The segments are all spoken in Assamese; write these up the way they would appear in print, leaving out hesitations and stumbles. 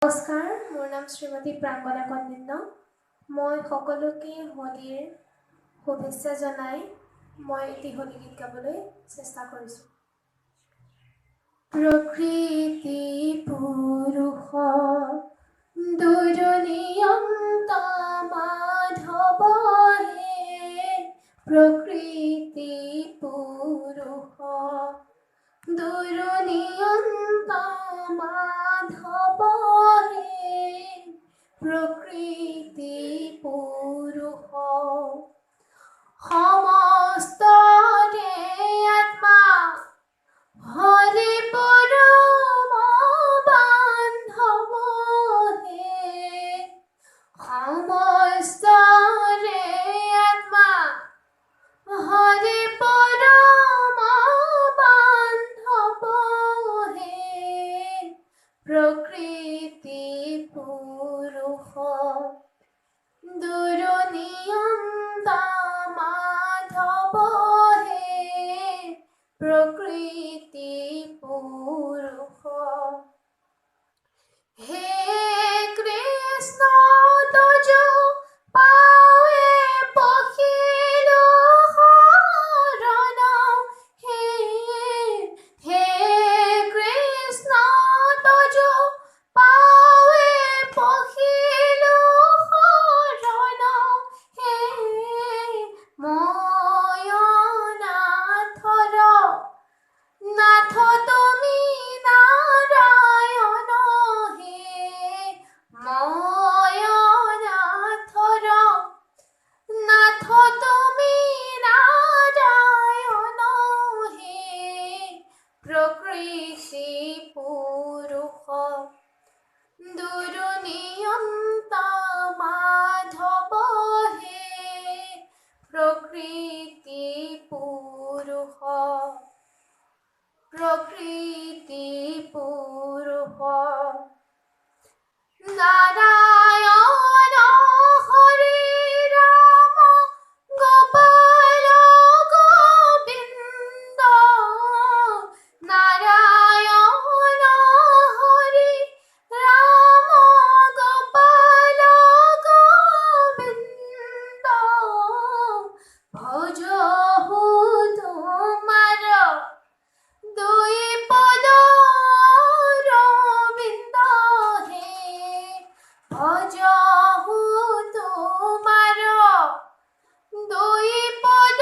নমস্কাৰ, মোৰ নাম শ্ৰীমতী প্ৰাংগনা কন্দিন্য। মই সকলোকে হোলীৰ শুভেচ্ছা জনাই মই এটি হোলী গীত গাবলৈ চেষ্টা কৰিছোঁ। প্ৰকৃতি পুৰুষ দুজনীয়ন্ত মাধৱ হে, প্ৰকৃতি পুৰুষ দুজনীয়ন্ত মাধৱ হে, প্ৰকৃতি পুৰুষ সমস্তৰে আত্মা হৰি পৰম বান্ধৱ হে, সমস্তৰে আত্মা হৰি পৰম বান্ধৱ হে, প্ৰকৃতি পুৰুষ দুজনীয়ন্ত মাধৱ হে, প্ৰকৃতি পুৰুষ। হে কৃষ্ণ তজ পাৱে পখিলো শৰণ, হে কৃষ্ণ তজ পাৱে পখিলো শৰণ, হে মই নাথৰ নাথ তুমি নাৰায়ণ, হে মই নাথৰ নাথ তুমি নাৰায়ণ, হে প্ৰকৃতি পুৰুষ দুজনীয়ন্ত মাধৱ হে, প্ৰকৃতি পুৰুষ প্ৰকৃতি পুৰুষ। নাৰায়ণ হৰি ৰাম গোপাল গোবিন্দ, নাৰায়ণ হৰি ৰাম গোপাল গোবিন্দ, ভজহু তোমাৰ দুই পদ ৰবিন্দ, হে ভজহু তোমাৰ দুই পদ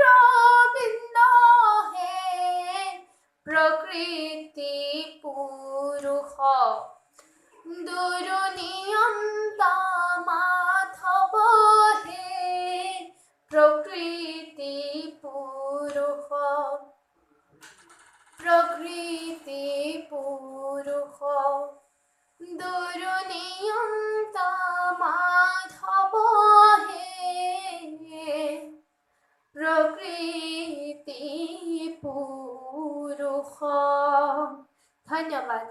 ৰবিন্দ, হে প্ৰকৃতি পুৰুষ দুজনীয়ন্ত মাধৱ হে, প্ৰকৃতি পুৰুষ প্ৰকৃতি পুৰুষ দুজনীয়ন্ত মাধৱ হে, প্ৰকৃতি পুৰুষ। ধন্যবাদ।